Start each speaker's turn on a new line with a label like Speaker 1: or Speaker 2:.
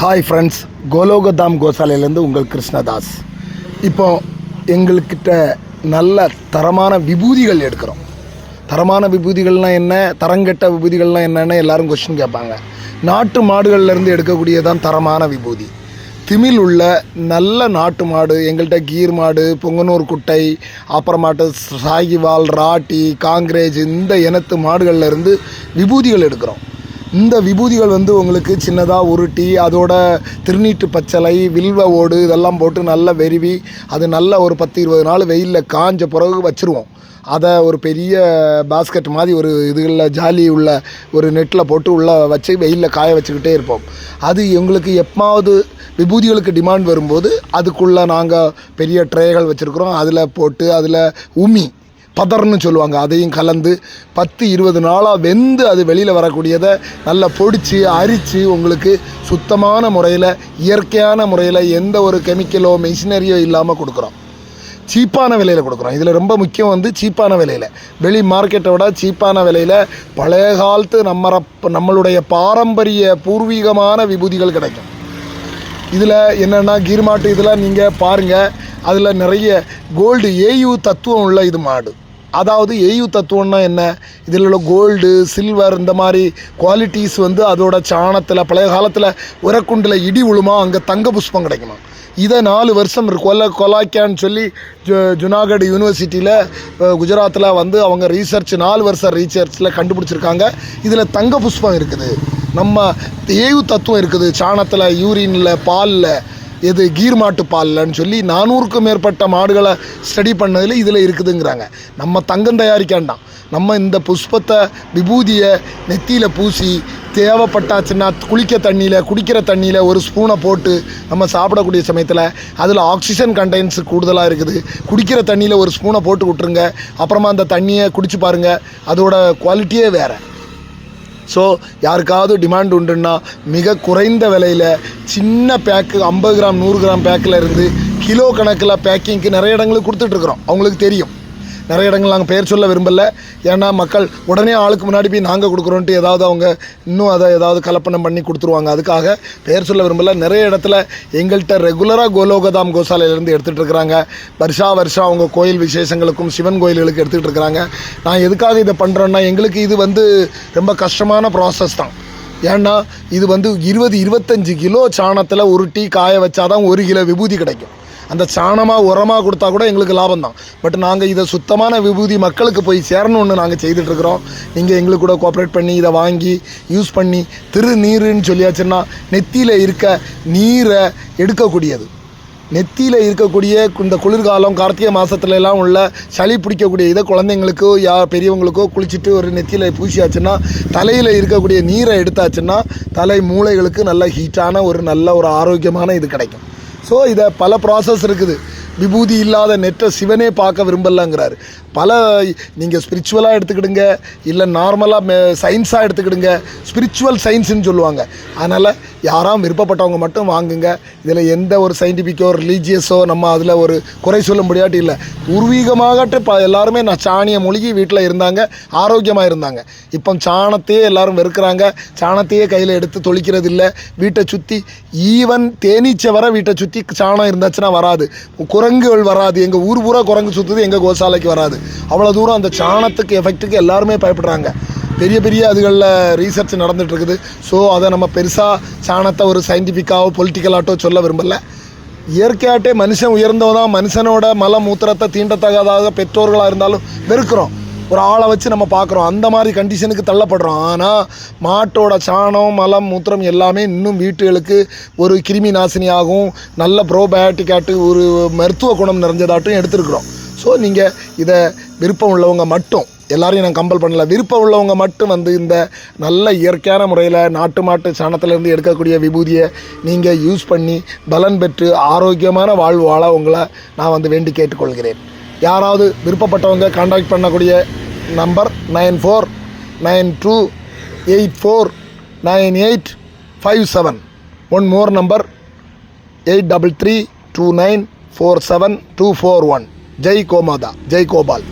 Speaker 1: Hi friends, கோலோகதாம் கோசாலையிலேருந்து உங்கள் கிருஷ்ணதாஸ். இப்போ எங்கள்கிட்ட நல்ல தரமான விபூதிகள் எடுக்கிறோம். தரமான விபூதிகள்னால் என்ன, தரங்கெட்ட விபூதிகள்னால் என்னென்னு எல்லோரும் கொஸ்டின் கேட்பாங்க. நாட்டு மாடுகள்லேருந்து எடுக்கக்கூடியதான் தரமான விபூதி. திமிழ் உள்ள நல்ல நாட்டு மாடு எங்கள்கிட்ட கீர் மாடு, பொங்கனூர் குட்டை, அப்புறமாட்டு சாகிவால், ராட்டி, காங்கிரேஜ் இந்த இனத்து மாடுகள்லேருந்து விபூதிகள் எடுக்கிறோம். இந்த விபூதிகள் உங்களுக்கு சின்னதாக உருட்டி அதோட திருநீட்டு பச்சளை, வில்வ ஓடு இதெல்லாம் போட்டு நல்லா வெறுவி அது நல்ல ஒரு 10-20 நாள் வெயிலில் காஞ்ச பிறகு வச்சுருவோம். அதை ஒரு பெரிய பாஸ்கெட் மாதிரி ஒரு இதுகளில் ஜாலி உள்ள ஒரு நெட்டில் போட்டு உள்ளே வச்சு வெயிலில் காய வச்சுக்கிட்டே இருப்போம். அது எங்களுக்கு எப்போது விபூதிகளுக்கு டிமாண்ட் வரும்போது அதுக்குள்ளே நாங்கள் பெரிய ட்ரேகள் வச்சுருக்குறோம். அதில் போட்டு அதில் உமி பதர்னு சொல்லுவாங்க, அதையும் கலந்து 10-20 நாளாக வெந்து அது வெளியில் வரக்கூடியதை நல்லா பொடிச்சு அரித்து உங்களுக்கு சுத்தமான முறையில் இயற்கையான முறையில் எந்த ஒரு கெமிக்கலோ மெஷினரியோ இல்லாமல் கொடுக்குறோம். சீப்பான விலையில் கொடுக்குறோம். இதில் ரொம்ப முக்கியம் சீப்பான விலையில், வெளி மார்க்கெட்டை விட சீப்பான விலையில் பழைய காலத்து நம்மளுடைய பாரம்பரிய பூர்வீகமான விபூதிகள் கிடைக்கும். இதில் என்னென்னா கீர்மாட்டு இதெல்லாம் நீங்கள் பாருங்கள், அதில் நிறைய கோல்டு ஏயு தத்துவம் உள்ள இது மாடு. அதாவது ஏயு தத்துவம்னா என்ன, இதில் உள்ள கோல்டு, சில்வர் இந்த மாதிரி குவாலிட்டிஸ் அதோட சாணத்தில் பழைய காலத்தில் உரக்குண்டில் இடி விழுமா, அங்கே தங்க புஷ்பம் கிடைக்குமா. இதை 4 வருஷம் கொலாக்கியான்னு சொல்லி ஜுனாகட் யூனிவர்சிட்டியில் குஜராத்தில் அவங்க ரீசர்ச் 4 வருஷம் ரீசர்ச்சில் கண்டுபிடிச்சிருக்காங்க. இதில் தங்க புஷ்பம் இருக்குது, நம்ம ஏயு தத்துவம் இருக்குது சாணத்தில், யூரினில், பாலில், இது கீர் மாட்டு பால்லன்னு சொல்லி 400க்கும் மேற்பட்ட மாடுகளை ஸ்டடி பண்ணதில் இதில் இருக்குதுங்கிறாங்க. நம்ம தங்கம் தயாரிக்காண்டாம், நம்ம இந்த புஷ்பத்தை விபூதியை நெத்தியில் பூசி தேவைப்பட்டாச்சுன்னா குடிக்கிற தண்ணியில் ஒரு ஸ்பூனை போட்டு நம்ம சாப்பிடக்கூடிய சமயத்தில் அதில் ஆக்சிஜன் கண்டென்ட்ஸ் கூடுதலாக இருக்குது. குடிக்கிற தண்ணியில் ஒரு ஸ்பூனை போட்டு விட்ருங்க, அப்புறமா அந்த தண்ணியை குடிச்சு பாருங்கள், அதோட குவாலிட்டியே வேறு. ஸோ யாருக்காவது டிமாண்ட் உண்டுன்னா மிக குறைந்த விலையில் சின்ன பேக்கு 50 கிராம் 100 கிராம் பேக்கில் இருந்து கிலோ கணக்கில் பேக்கிங்க்கு நிறைய இடங்களுக்கு கொடுத்துட்ருக்குறோம். அவங்களுக்கு தெரியும். நிறைய இடங்கள் நாங்கள் பெயர் சொல்ல விரும்பலை, ஏன்னா மக்கள் உடனே ஆளுக்கு முன்னாடி போய் நாங்கள் கொடுக்குறோன்ட்டு ஏதாவது அவங்க இன்னும் அதை ஏதாவது கலப்பணம் பண்ணி கொடுத்துருவாங்க. அதுக்காக பெயர் சொல்ல விரும்பலை. நிறைய இடத்துல எங்கள்கிட்ட ரெகுலராக கோலோகதாம் கோசாலையிலேருந்து எடுத்துகிட்டு இருக்கிறாங்க. வருஷம் அவங்க கோயில் விசேஷங்களுக்கும் சிவன் கோயில்களுக்கு எடுத்துகிட்டு இருக்கிறாங்க. நான் எதுக்காக இதை பண்ணுறேன்னா, எங்களுக்கு இது ரொம்ப கஷ்டமான ப்ராசஸ் தான். ஏன்னா இது 20-25 கிலோ சாணத்தில் உருட்டி காய வச்சாதான் 1 கிலோ விபூதி கிடைக்கும். அந்த சாணமாக உரமாக கொடுத்தா கூட எங்களுக்கு லாபம் தான். பட் நாங்கள் இதை சுத்தமான விபூதி மக்களுக்கு போய் சேரணும்னு நாங்கள் செய்துட்ருக்குறோம். நீங்கள் எங்களுக்கு கூட கோஆப்ரேட் பண்ணி இதை வாங்கி யூஸ் பண்ணி திருநீருன்னு சொல்லியாச்சுன்னா நெத்தியில் இருக்க நீரை எடுக்கக்கூடியது. நெத்தியில் இருக்கக்கூடிய இந்த குளிர்காலம் கார்த்திகை மாதத்துலலாம் உள்ள சளி பிடிக்கக்கூடிய இதை குழந்தைங்களுக்கோ பெரியவங்களுக்கோ குளிச்சுட்டு ஒரு நெத்தியில் பூசியாச்சுன்னா தலையில் இருக்கக்கூடிய நீரை எடுத்தாச்சுன்னா தலை மூளைகளுக்கு நல்ல ஹீட்டான நல்ல ஒரு ஆரோக்கியமான இது கிடைக்கும். ஸோ இதை பல ப்ராசஸ் இருக்குது. விபூதி இல்லாத நெட்டை சிவனே பார்க்க விரும்பலங்கிறாரு. நீங்கள் ஸ்பிரிச்சுவலாக எடுத்துக்கிடுங்க, இல்லை நார்மலாக சயின்ஸாக எடுத்துக்கிடுங்க. ஸ்பிரிச்சுவல் சயின்ஸுன்னு சொல்லுவாங்க. அதனால் யாராம் விருப்பப்பட்டவங்க மட்டும் வாங்குங்க. இதில் எந்த ஒரு சயின்டிஃபிக்கோ ரிலீஜியஸோ நம்ம அதில் ஒரு குறை சொல்ல முடியாட்டி இல்லை. பூர்வீகமாகட்டு எல்லாருமே சாணியை மொழிகி வீட்டில் இருந்தாங்க, ஆரோக்கியமாக இருந்தாங்க. இப்போ சாணத்தையே எல்லோரும் வெறுக்கிறாங்க. சாணத்தையே கையில் எடுத்து தொளிக்கிறது இல்லை. வீட்டை சுற்றி ஈவன் தேனீச்சை வர வீட்டை சுற்றி சாணம் இருந்தாச்சுன்னா வராது. குரங்குகள் வராது. எங்கள் ஊர் பூரா குரங்கு சுற்றுது, எங்கள் கோசாலைக்கு வராது. அவ்வளோ தூரம் அந்த சாணத்துக்கு எஃபெக்ட்டுக்கு எல்லாருமே பயப்படுறாங்க. பெரிய அதுகளில் ரீசர்ச் நடந்துகிட்ருக்குது. ஸோ அதை நம்ம பெருசாக சாணத்தை ஒரு சயின்டிஃபிக்காவோ பொலிட்டிக்கலாட்டோ சொல்ல விரும்பலை. இயற்கையாட்டே மனுஷன் உயர்ந்தவதான். மனுஷனோட மல மூத்திரத்தை தீண்டத்தகாத பெற்றோர்களாக இருந்தாலும் வெறுக்கிறோம். ஒரு ஆளை வச்சு நம்ம பார்க்குறோம், அந்த மாதிரி கண்டிஷனுக்கு தள்ளப்படுறோம். ஆனால் மாட்டோட சாணம், மலம், மூத்திரம் எல்லாமே இன்னும் வீட்டுகளுக்கு ஒரு கிருமி நாசினியாகவும் நல்ல ப்ரோபயோட்டிக்காட்டு ஒரு மருத்துவ குணம் நிறைஞ்சதாட்டும் எடுத்துருக்குறோம். ஸோ நீங்கள் இதை விருப்பம் உள்ளவங்க மட்டும், எல்லாரையும் நான் கம்பல் பண்ணல, விருப்பம் உள்ளவங்க மட்டும் இந்த நல்ல இயற்கையான முறையில் நாட்டு மாட்டு சாணத்திலேருந்து எடுக்கக்கூடிய விபூதியை நீங்கள் யூஸ் பண்ணி பலன் பெற்று ஆரோக்கியமான வாழ்வு வாழ உங்களை நான் வேண்டி கேட்டுக்கொள்கிறேன். யாராவது விருப்பப்பட்டவங்க கான்டாக்ட் பண்ணக்கூடிய number 9492849857. One more number 8332947241. Jai Gomata, Jai Gopal.